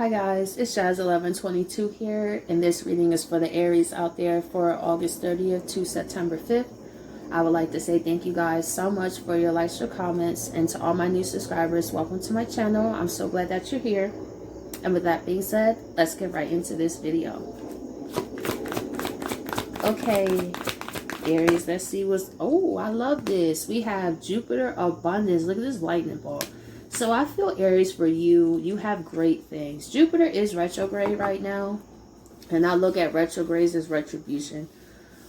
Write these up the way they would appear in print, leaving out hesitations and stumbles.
Hi guys, it's Jazz1122 here, and this reading is for the Aries out there for August 30th to September 5th. I would like to say thank you guys so much for your likes, your comments, and to all my new subscribers, welcome to my channel. I'm so glad that you're here. And with that being said, let's get right into this video. Okay, Aries, let's see what's... Oh, I love this. We have Jupiter Abundance. Look at this lightning bolt. So I feel, Aries, for you, you have great things. Jupiter is retrograde right now, and I look at retrogrades as retribution.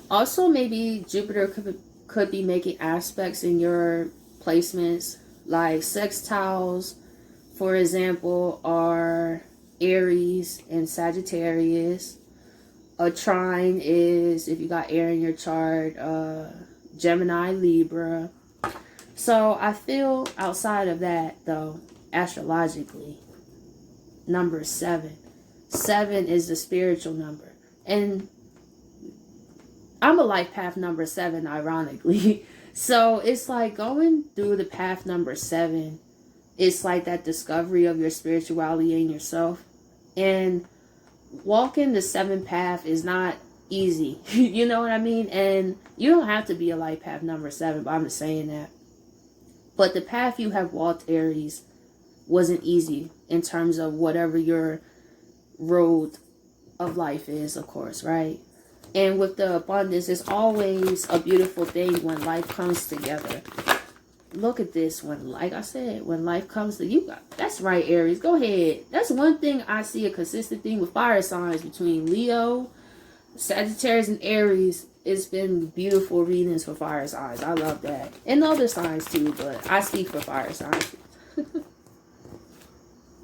Also, maybe Jupiter could be making aspects in your placements, like sextiles, for example, are Aries and Sagittarius. A trine is, if you got air in your chart, Gemini, Libra. So I feel outside of that, though, astrologically, number 7. 7 is the spiritual number. And I'm a life path number 7, ironically. So it's like going through the path number 7. It's like that discovery of your spirituality in yourself. And walking the 7th path is not easy. You know what I mean? And you don't have to be a life path number 7, but I'm just saying that. But the path you have walked, Aries, wasn't easy in terms of whatever your road of life is, of course, right? And with the abundance, it's always a beautiful thing when life comes together. Look at this one. Like I said, when life comes to you, that's right, Aries. Go ahead. That's one thing I see, a consistent thing with fire signs between Leo, Sagittarius, and Aries. It's been beautiful readings for fire signs. I love that. And other signs too, but I speak for fire signs.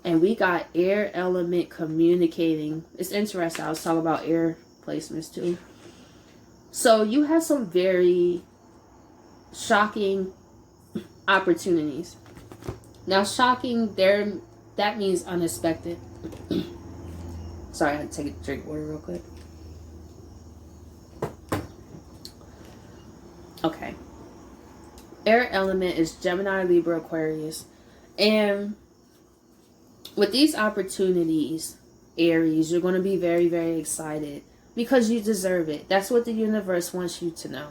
And we got air element communicating. It's interesting. I was talking about air placements too. So you have some very shocking opportunities. Now, shocking, that means unexpected. Sorry, I had to take a drink of water real quick. Okay. Air element is Gemini, Libra, Aquarius. And with these opportunities, Aries, you're going to be very, very excited because you deserve it. That's what the universe wants you to know.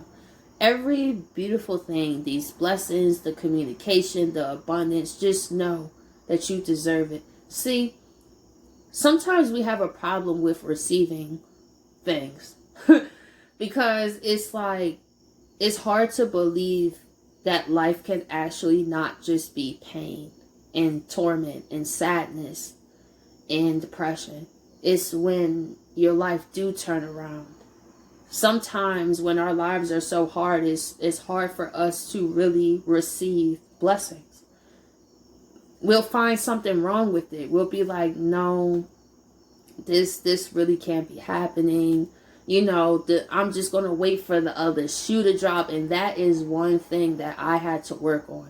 Every beautiful thing, these blessings, the communication, the abundance, just know that you deserve it. See, sometimes we have a problem with receiving things because it's like, it's hard to believe that life can actually not just be pain and torment and sadness and depression. It's when your life do turn around. Sometimes when our lives are so hard, it's hard for us to really receive blessings. We'll find something wrong with it. We'll be like, no, this really can't be happening. You know, I'm just going to wait for the other shoe to drop. And that is one thing that I had to work on.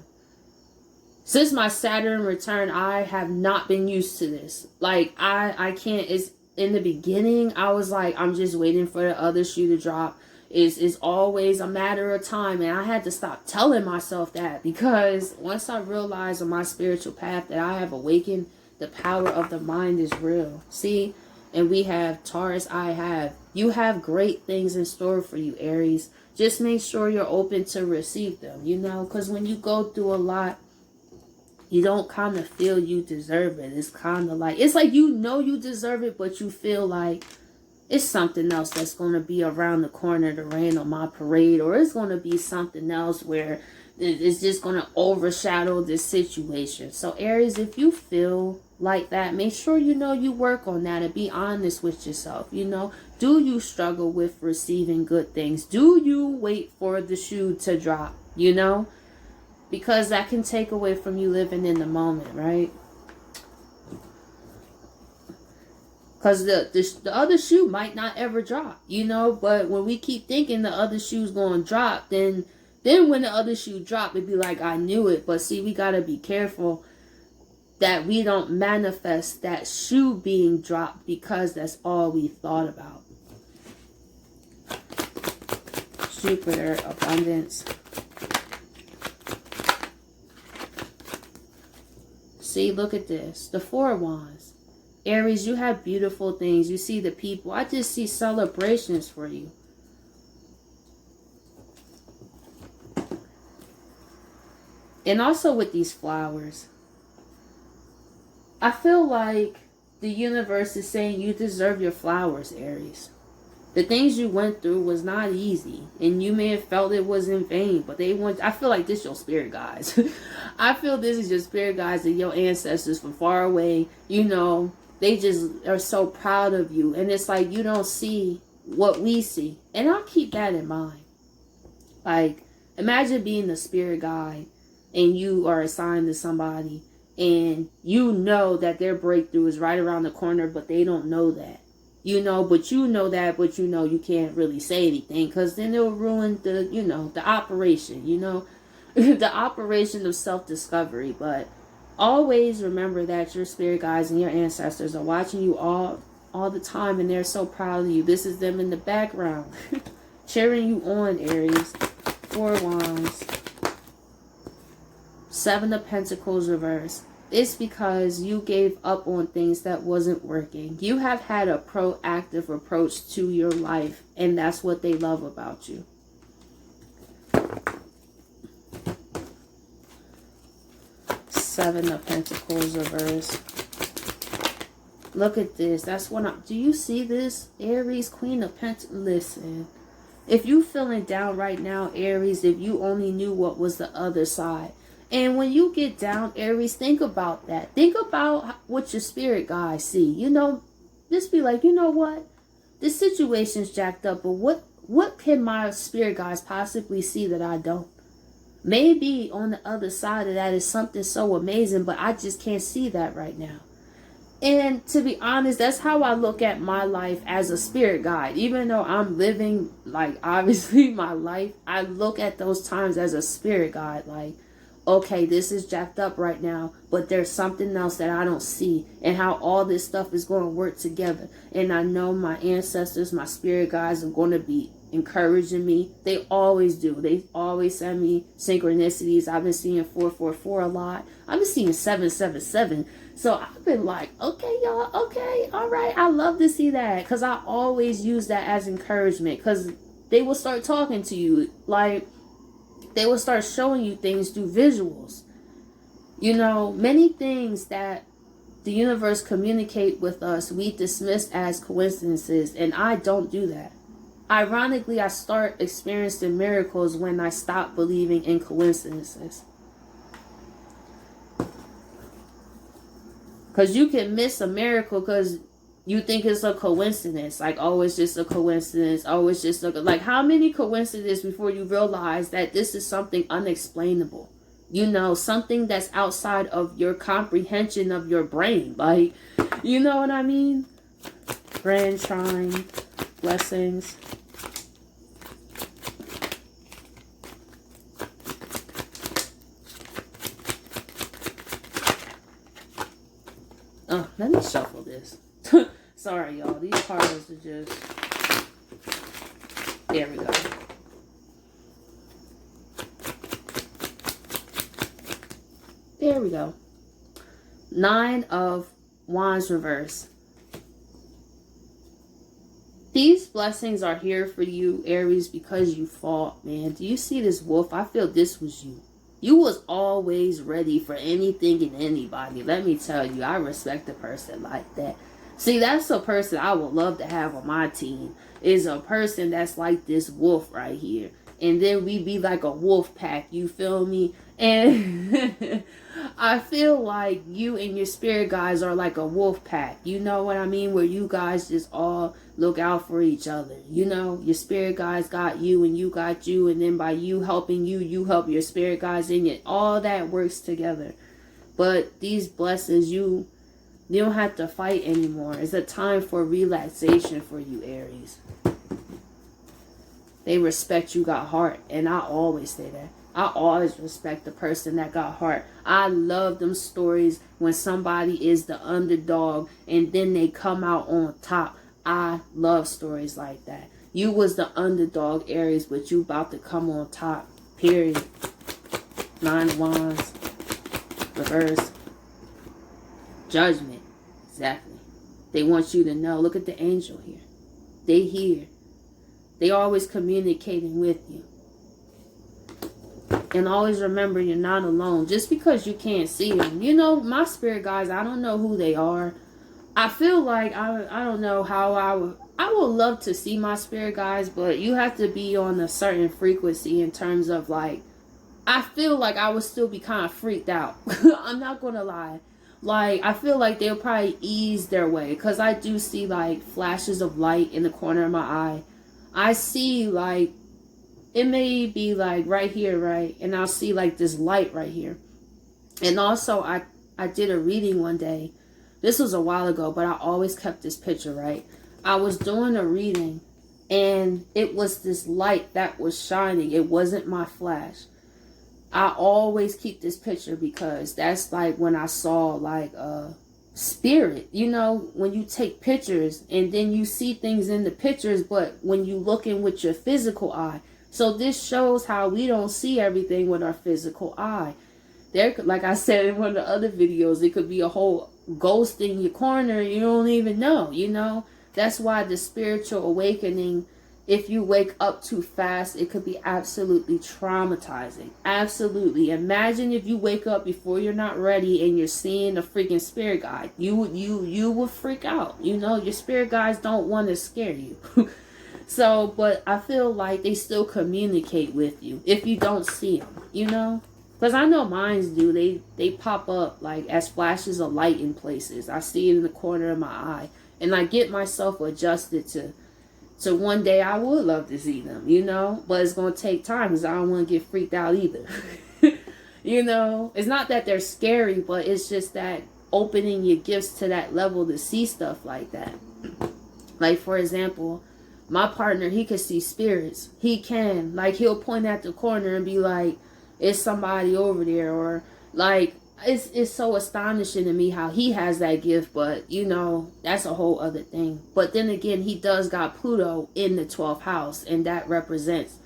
Since my Saturn return, I have not been used to this. Like, I can't. It's in the beginning, I was like, I'm just waiting for the other shoe to drop. It's always a matter of time. And I had to stop telling myself that, because once I realized on my spiritual path that I have awakened, the power of the mind is real. See? And we have Taurus, you have great things in store for you, Aries. Just make sure you're open to receive them, you know, because when you go through a lot, you don't kind of feel you deserve it. It's kind of like, it's like you know you deserve it, but you feel like it's something else that's going to be around the corner to rain on my parade, or it's going to be something else where it's just going to overshadow this situation. So Aries, if you feel like that, make sure you know you work on that and be honest with yourself. You know, do you struggle with receiving good things? Do you wait for the shoe to drop? You know, because that can take away from you living in the moment, right? Because the other shoe might not ever drop, you know, but when we keep thinking the other shoe's going to drop, then when the other shoe drop, it'd be like, I knew it. But see, we got to be careful that we don't manifest that shoe being dropped because that's all we thought about. Jupiter, abundance. See, look at this. The Four of Wands. Aries, you have beautiful things. You see the people. I just see celebrations for you. And also with these flowers, I feel like the universe is saying you deserve your flowers, Aries. The things you went through was not easy, and you may have felt it was in vain, but they want, I feel like this is your spirit guides. I feel this is your spirit guides and your ancestors from far away. You know, they just are so proud of you, and it's like you don't see what we see. And I'll keep that in mind. Like, imagine being the spirit guide, and you are assigned to somebody, and you know that their breakthrough is right around the corner, but they don't know that. You know, but you know that, but you know you can't really say anything because then it'll ruin the, you know, the operation, you know, the operation of self-discovery. But always remember that your spirit guides and your ancestors are watching you all the time, and they're so proud of you. This is them in the background cheering you on, Aries. 4 Wands, 7 of Pentacles reverse. It's because you gave up on things that wasn't working. You have had a proactive approach to your life, and that's what they love about you. Seven of Pentacles reverse. Look at this. That's what do you see this? Aries, Queen of Pentacles. Listen, if you feeling down right now, Aries, if you only knew what was the other side. And when you get down, Aries, think about that. Think about what your spirit guides see. You know, just be like, you know what? This situation's jacked up, but what can my spirit guides possibly see that I don't? Maybe on the other side of that is something so amazing, but I just can't see that right now. And to be honest, that's how I look at my life as a spirit guide. Even though I'm living, like, obviously my life, I look at those times as a spirit guide, like, okay, this is jacked up right now, but there's something else that I don't see, and how all this stuff is going to work together. And I know my ancestors, my spirit guides are going to be encouraging me. They always do. They always send me synchronicities. I've been seeing 444 a lot. I've been seeing 777. So I've been like, okay, y'all, okay, all right. I love to see that, because I always use that as encouragement, because they will start talking to you, like, they will start showing you things through visuals. You know, many things that the universe communicate with us, we dismiss as coincidences, and I don't do that. Ironically, I start experiencing miracles when I stop believing in coincidences. Because you can miss a miracle because you think it's a coincidence. Like, oh, it's just a coincidence. Oh, it's just like, how many coincidences before you realize that this is something unexplainable? You know, something that's outside of your comprehension of your brain. Like, you know what I mean? Grand Trine, blessings. Oh, let me shuffle this. Sorry, y'all. These cards are just... There we go. There we go. 9 of Wands reverse. These blessings are here for you, Aries, because you fought, man. Do you see this wolf? I feel this was you. You was always ready for anything and anybody. Let me tell you, I respect a person like that. See, that's a person I would love to have on my team. Is a person that's like this wolf right here. And then we be like a wolf pack, you feel me? And I feel like you and your spirit guides are like a wolf pack. You know what I mean? Where you guys just all look out for each other. You know, your spirit guides got you and you got you. And then by you helping you, you help your spirit guides in it. All that works together. But these blessings, you don't have to fight anymore. It's a time for relaxation for you, Aries. They respect you got heart. And I always say that. I always respect the person that got heart. I love them stories when somebody is the underdog and then they come out on top. I love stories like that. You was the underdog, Aries, but you about to come on top. Period. 9 of Wands. Reverse. Judgment. Exactly. They want you to know. Look at the angel here. They here. They always communicating with you. And always remember, you're not alone. Just because you can't see them. You know, my spirit guides, I don't know who they are. I feel like, I don't know how I would love to see my spirit guides, but you have to be on a certain frequency in terms of like, I feel like I would still be kind of freaked out. I'm not going to lie. Like, I feel like they'll probably ease their way. Because I do see, like, flashes of light in the corner of my eye. I see, like, it may be, like, right here, right? And I'll see, like, this light right here. And also, I did a reading one day. This was a while ago, but I always kept this picture, right? I was doing a reading, and it was this light that was shining. It wasn't my flash. I always keep this picture because that's like when I saw like a spirit, you know, when you take pictures and then you see things in the pictures, but when you look in with your physical eye. So this shows how we don't see everything with our physical eye. There, like I said in one of the other videos, it could be a whole ghost in your corner. You don't even know, you know. That's why the spiritual awakening, if you wake up too fast, it could be absolutely traumatizing. Absolutely. Imagine if you wake up before you're not ready and you're seeing a freaking spirit guide. You would freak out. You know, your spirit guides don't want to scare you. So, but I feel like they still communicate with you if you don't see them, you know? Because I know mines do. They pop up like as flashes of light in places. I see it in the corner of my eye. And I get myself adjusted to one day I would love to see them, you know? But it's going to take time because I don't want to get freaked out either. You know? It's not that they're scary, but it's just that opening your gifts to that level to see stuff like that. Like, for example, my partner, he can see spirits. He can. Like, he'll point at the corner and be like, it's somebody over there. Or, like, it's so astonishing to me how he has that gift, but you know, that's a whole other thing. But then again, he does got Pluto in the 12th house, and that represents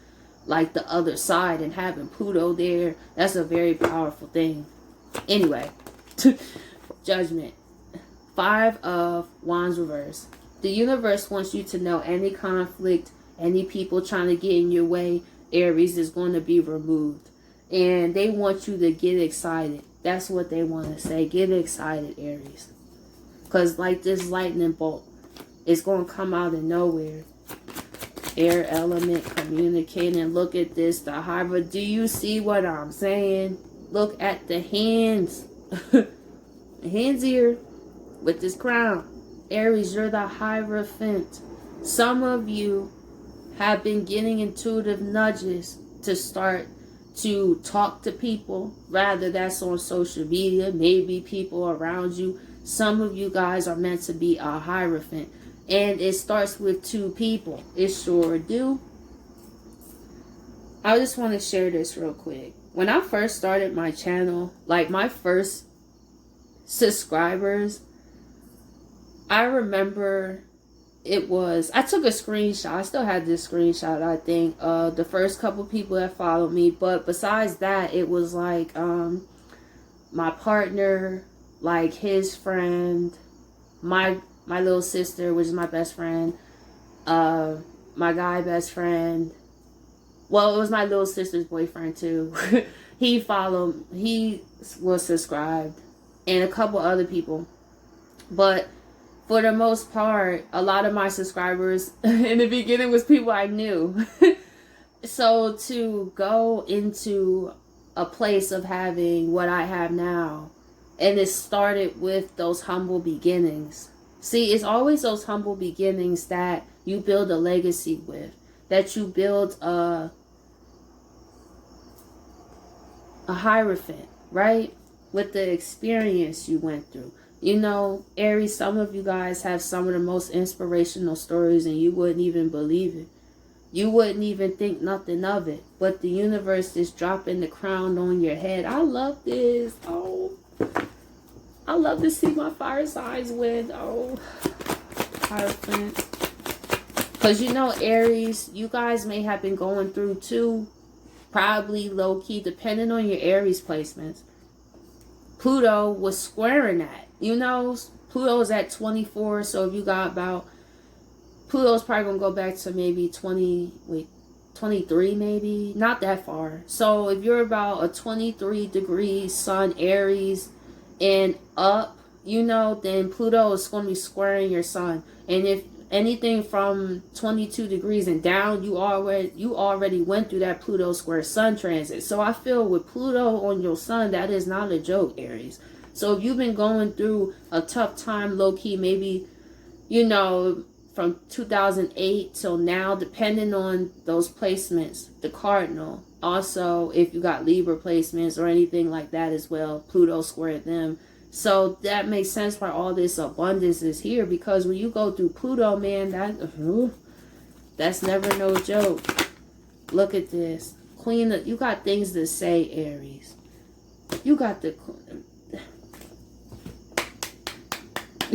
like the other side, and having Pluto there, that's a very powerful thing. Anyway, Judgment. 5 of Wands reverse. The universe wants you to know any conflict, any people trying to get in your way, Aries, is going to be removed. And they want you to get excited. That's what they want to say. Get excited, Aries. Because like this lightning bolt, it's going to come out of nowhere. Air element communicating. Look at this. The hybrid. Do you see what I'm saying? Look at the hands. The hands here with this crown. Aries, you're the Hierophant. Some of you have been getting intuitive nudges to start to talk to people, rather that's on social media, maybe people around you. Some of you guys are meant to be a Hierophant, and it starts with 2 people. It sure do. I just want to share this real quick. When I first started my channel, like my first subscribers, I remember I took a screenshot. I still had this screenshot, I think, the first couple people that followed me. But besides that, it was like my partner, like his friend, my little sister, which is my best friend, my guy best friend. Well, it was my little sister's boyfriend too. He was subscribed, and a couple other people. But for the most part, a lot of my subscribers in the beginning was people I knew. So to go into a place of having what I have now, and it started with those humble beginnings. See, it's always those humble beginnings that you build a legacy with, that you build a Hierophant, right? With the experience you went through. You know, Aries, some of you guys have some of the most inspirational stories, and you wouldn't even believe it. You wouldn't even think nothing of it. But the universe is dropping the crown on your head. I love this. Oh, I love to see my fire signs win. Oh, Hierophant. Because you know, Aries, you guys may have been going through too, probably low-key, depending on your Aries placements. Pluto was squaring that. You know, Pluto is at 24, so if you got about, Pluto's probably going to go back to maybe 23 maybe, not that far. So if you're about a 23 degree sun, Aries, and up, you know, then Pluto is going to be squaring your sun. And if anything from 22 degrees and down, you already went through that Pluto square sun transit. So I feel with Pluto on your sun, that is not a joke, Aries. So if you've been going through a tough time, low-key, maybe, you know, from 2008 till now, depending on those placements, the cardinal. Also, if you got Libra placements or anything like that as well, Pluto squared them. So that makes sense why all this abundance is here, because when you go through Pluto, man, that's never no joke. Look at this. Queen, you got things to say, Aries. You got the...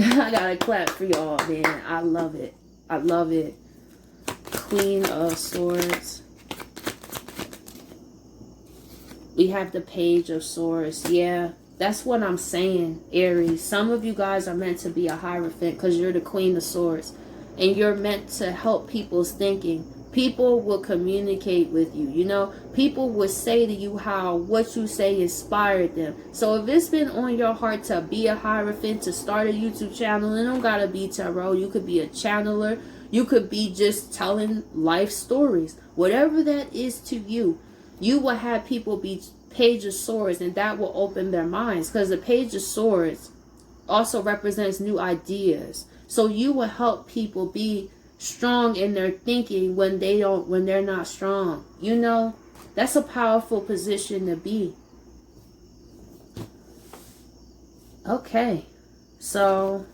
I gotta clap for y'all, man. I love it. I love it. Queen of Swords. We have the Page of Swords. Yeah, that's what I'm saying, Aries. Some of you guys are meant to be a Hierophant because you're the Queen of Swords. And you're meant to help people's thinking. People will communicate with you, you know. People will say to you how what you say inspired them. So if it's been on your heart to be a Hierophant, to start a YouTube channel, it don't gotta be tarot. You could be a channeler. You could be just telling life stories. Whatever that is to you, you will have people be Page of Swords, and that will open their minds, because the Page of Swords also represents new ideas. So you will help people be strong in their thinking when they're not strong. You know, that's a powerful position to be. Okay, so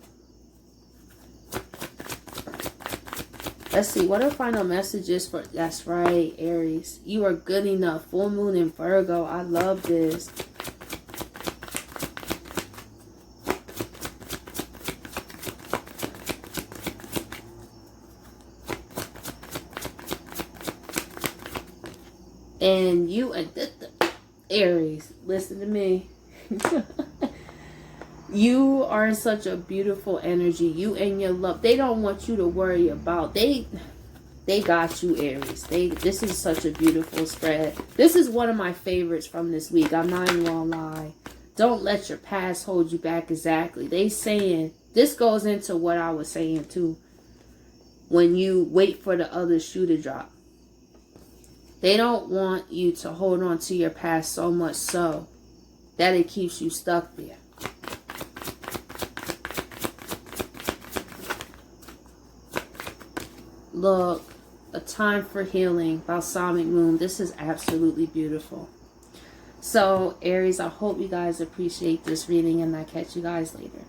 let's see what are final messages for... That's right, Aries, you are good enough. Full moon in Virgo. I love this. And you, Aries, listen to me. You are in such a beautiful energy. You and your love, they don't want you to worry about. They got you, Aries. This is such a beautiful spread. This is one of my favorites from this week. I'm not even gonna lie. Don't let your past hold you back. Exactly. They saying, this goes into what I was saying too. When you wait for the other shoe to drop. They don't want you to hold on to your past so much so that it keeps you stuck there. Look, a time for healing, balsamic moon. This is absolutely beautiful. So, Aries, I hope you guys appreciate this reading, and I'll catch you guys later.